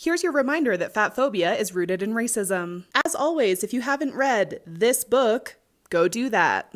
Here's your reminder that fatphobia is rooted in racism. As always, if you haven't read this book, go do that.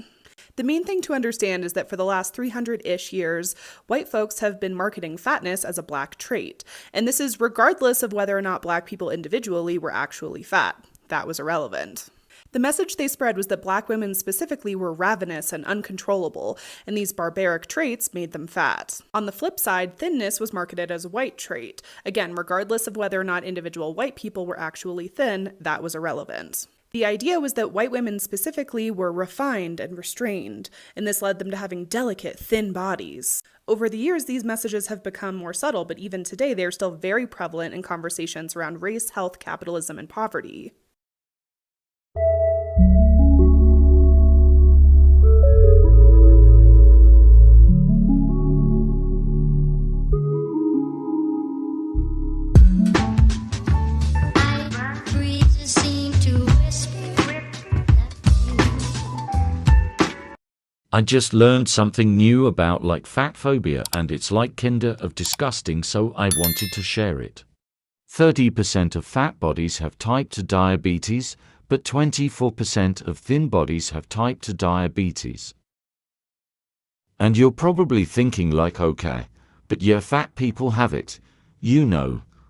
The main thing to understand is that for the last 300-ish years, white folks have been marketing fatness as a black trait. And this is regardless of whether or not black people individually were actually fat. That was irrelevant. The message they spread was that black women specifically were ravenous and uncontrollable, and these barbaric traits made them fat. On the flip side, thinness was marketed as a white trait. Again, regardless of whether or not individual white people were actually thin, that was irrelevant. The idea was that white women specifically were refined and restrained, and this led them to having delicate, thin bodies. Over the years, these messages have become more subtle, but even today, they are still very prevalent in conversations around race, health, capitalism, and poverty. I just learned something new about fatphobia, and it's like kinder of disgusting, so I wanted to share it. 30% of fat bodies have type 2 diabetes, but 24% of thin bodies have type 2 diabetes. And you're probably thinking okay, but yeah, fat people have it,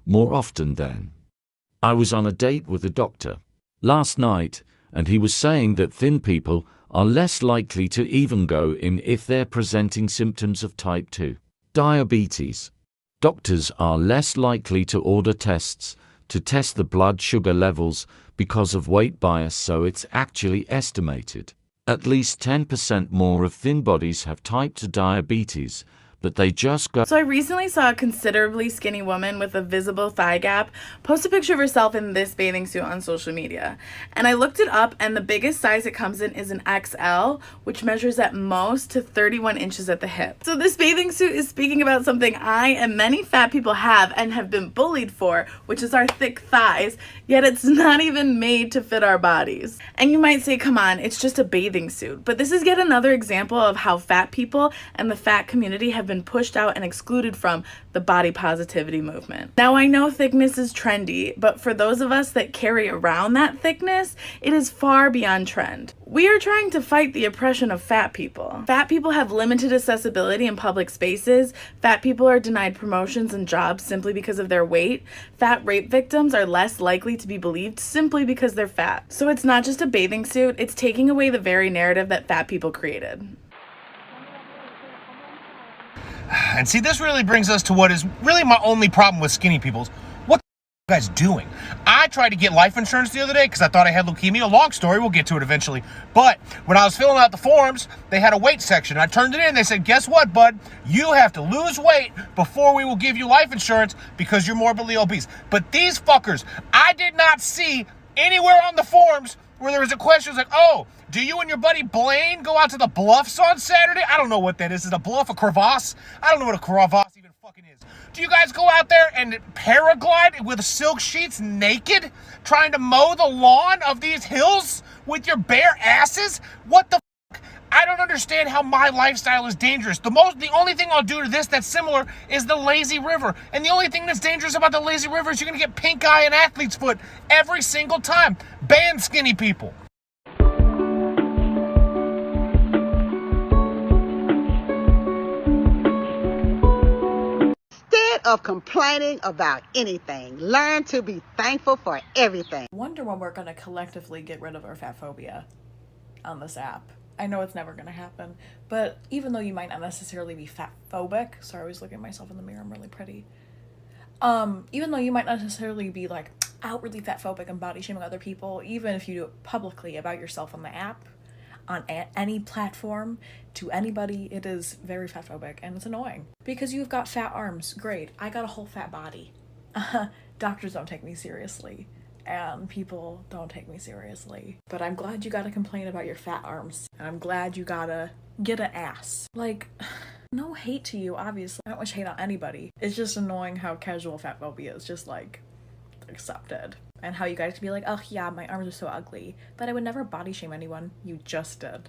more often than. I was on a date with a doctor last night, and he was saying that thin people are less likely to even go in if they're presenting symptoms of type 2 diabetes. Doctors are less likely to order tests to test the blood sugar levels because of weight bias, so it's actually estimated at least 10% more of thin bodies have type 2 diabetes, but they just go. So I recently saw a considerably skinny woman with a visible thigh gap post a picture of herself in this bathing suit on social media. And I looked it up, and the biggest size it comes in is an XL, which measures at most to 31 inches at the hip. So this bathing suit is speaking about something I and many fat people have and have been bullied for, which is our thick thighs, yet it's not even made to fit our bodies. And you might say, come on, it's just a bathing suit. But this is yet another example of how fat people and the fat community have been pushed out and excluded from the body positivity movement. Now, I know thickness is trendy, but for those of us that carry around that thickness, it is far beyond trend. We are trying to fight the oppression of fat people. Fat people have limited accessibility in public spaces. Fat people are denied promotions and jobs simply because of their weight. Fat rape victims are less likely to be believed simply because they're fat. So it's not just a bathing suit, it's taking away the very narrative that fat people created. And see, this really brings us to what is really my only problem with skinny people. What the guys doing? I tried to get life insurance the other day because I thought I had leukemia. Long story, we'll get to it eventually. But when I was filling out the forms, they had a weight section. I turned it in. They said, guess what, bud? You have to lose weight before we will give you life insurance because you're morbidly obese. But these fuckers, I did not see anywhere on the forms where there was a question like, oh, do you and your buddy Blaine go out to the Bluffs on Saturday? I don't know what that is. Is it a bluff, a crevasse? I don't know what a crevasse even fucking is. Do you guys go out there and paraglide with silk sheets naked, trying to mow the lawn of these hills with your bare asses? What the fuck? I don't understand how my lifestyle is dangerous. The only thing I'll do to this that's similar is the lazy river. And the only thing that's dangerous about the lazy river is you're going to get pink eye and athlete's foot every single time. Ban skinny people. Of complaining about anything. Learn to be thankful for everything. Wonder when we're going to collectively get rid of our fat phobia on this app. I know it's never going to happen, but even though you might not necessarily be fat phobic, sorry, I was looking at myself in the mirror, I'm really pretty. Even though you might not necessarily be outwardly fat phobic and body shaming other people, even if you do it publicly about yourself on the app, on any platform, to anybody, it is very fat phobic, and it's annoying. Because you've got fat arms, great. I got a whole fat body. Doctors don't take me seriously, and people don't take me seriously. But I'm glad you gotta complain about your fat arms, and I'm glad you gotta get an ass. No hate to you, obviously. I don't wish hate on anybody. It's just annoying how casual fat phobia is just accepted. And how you guys can be like, oh yeah, my arms are so ugly. But I would never body shame anyone. You just did.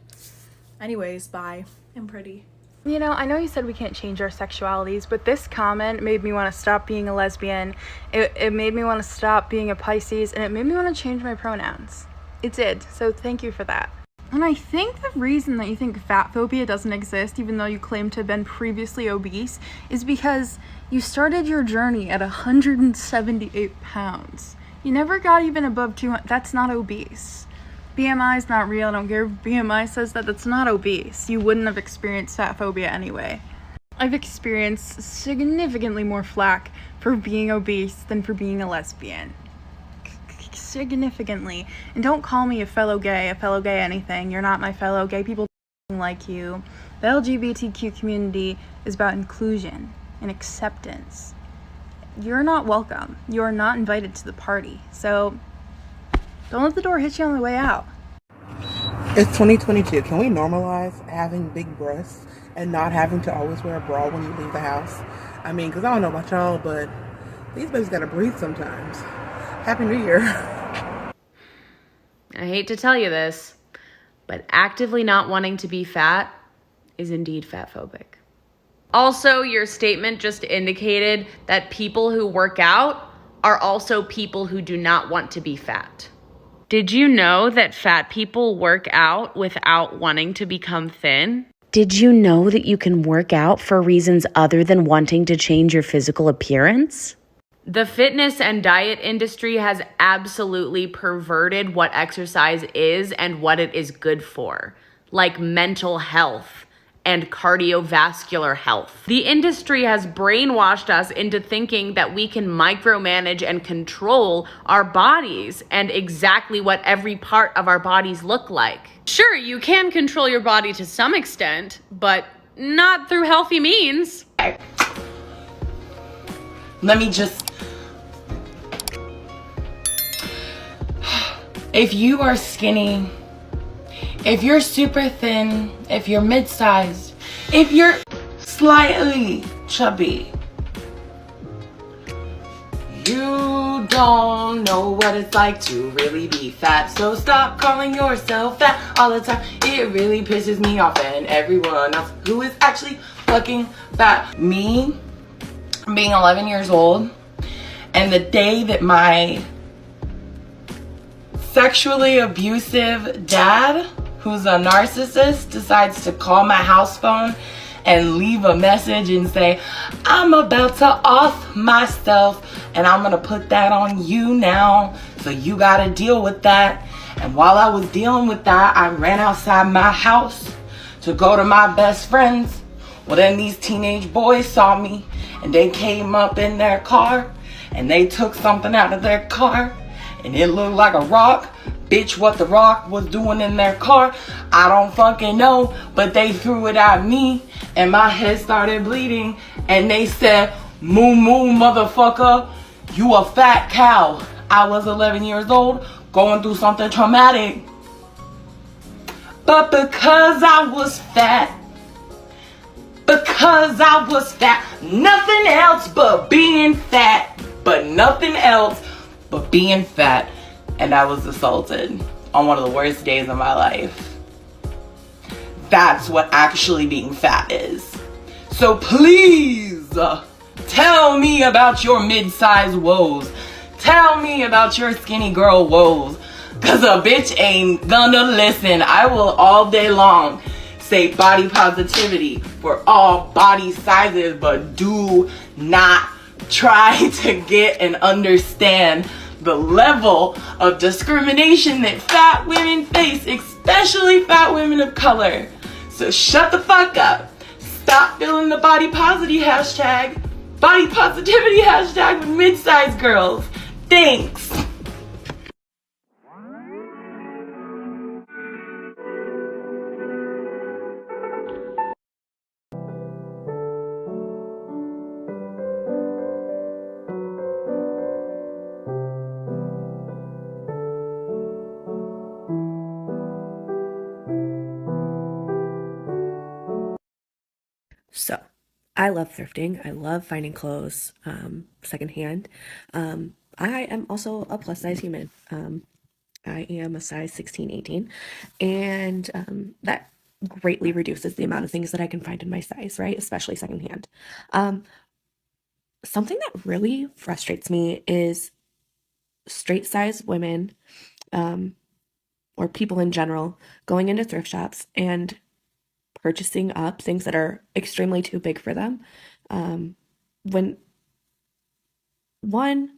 Anyways, bye. I'm pretty. You know, I know you said we can't change our sexualities, but this comment made me want to stop being a lesbian. It made me want to stop being a Pisces, and it made me want to change my pronouns. It did, so thank you for that. And I think the reason that you think fat phobia doesn't exist, even though you claim to have been previously obese, is because you started your journey at 178 pounds. You never got even above 200. That's not obese. BMI is not real. I don't care if BMI says that. That's not obese. You wouldn't have experienced fat phobia anyway. I've experienced significantly more flack for being obese than for being a lesbian. Significantly. And don't call me a fellow gay anything. You're not my fellow. Gay people like you. The LGBTQ community is about inclusion and acceptance. You're not welcome. You're not invited to the party. So don't let the door hit you on the way out. It's 2022. Can we normalize having big breasts and not having to always wear a bra when you leave the house? I mean, because I don't know about y'all, but these babies gotta breathe sometimes. Happy New Year. I hate to tell you this, but actively not wanting to be fat is indeed fatphobic. Also, your statement just indicated that people who work out are also people who do not want to be fat. Did you know that fat people work out without wanting to become thin? Did you know that you can work out for reasons other than wanting to change your physical appearance? The fitness and diet industry has absolutely perverted what exercise is and what it is good for, like mental health and cardiovascular health. The industry has brainwashed us into thinking that we can micromanage and control our bodies and exactly what every part of our bodies look like. Sure, you can control your body to some extent, but not through healthy means. Let me just... If you are skinny, if you're super thin, if you're mid-sized, if you're slightly chubby, you don't know what it's like to really be fat. So stop calling yourself fat all the time. It really pisses me off and everyone else who is actually fucking fat. Me being 11 years old, and the day that my sexually abusive dad, who's a narcissist, decides to call my house phone and leave a message and say, I'm about to off myself and I'm gonna put that on you now, so you gotta deal with that. And while I was dealing with that, I ran outside my house to go to my best friend's. Well, then these teenage boys saw me and they came up in their car and they took something out of their car and it looked like a rock. Bitch, what the rock was doing in their car, I don't fucking know, but they threw it at me and my head started bleeding and they said, moo moo motherfucker, you a fat cow. I was 11 years old going through something traumatic, but because I was fat, nothing else but being fat, and I was assaulted on one of the worst days of my life. That's what actually being fat is. So please, tell me about your mid-size woes. Tell me about your skinny girl woes. Cause a bitch ain't gonna listen. I will all day long say body positivity for all body sizes, but do not try to get and understand the level of discrimination that fat women face, especially fat women of color. So shut the fuck up. Stop feeling the body positivity hashtag with mid-sized girls. Thanks. So, I love thrifting. I love finding clothes secondhand. I am also a plus size human. I am a size 16, 18. And that greatly reduces the amount of things that I can find in my size, right? Especially secondhand. Something that really frustrates me is straight size women, or people in general, going into thrift shops and purchasing up things that are extremely too big for them. When one,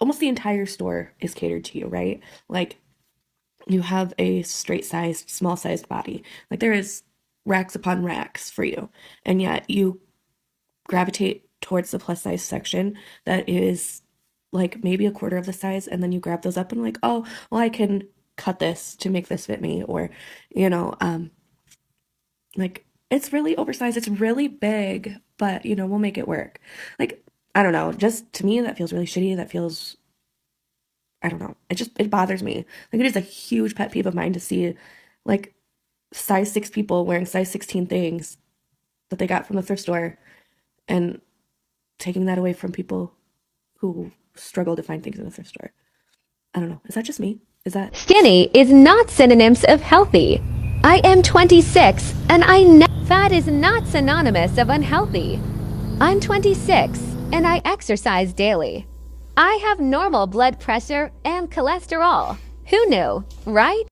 almost the entire store is catered to you, right? Like, you have a straight sized, small sized body. Like, there is racks upon racks for you. And yet you gravitate towards the plus size section that is like maybe a quarter of the size. And then you grab those up and like, oh, well, I can cut this to make this fit me. Or, you know, like, it's really oversized. It's really big, but, you know, we'll make it work. Like, I don't know. Just to me, that feels really shitty. That feels, I don't know. It bothers me. Like, it is a huge pet peeve of mine to see, like, size 6 people wearing size 16 things that they got from the thrift store and taking that away from people who struggle to find things in the thrift store. I don't know. Is that just me? Is that... Skinny is not synonyms of healthy. I am 26 and fat is not synonymous of unhealthy. I'm 26 and I exercise daily. I have normal blood pressure and cholesterol. Who knew, right?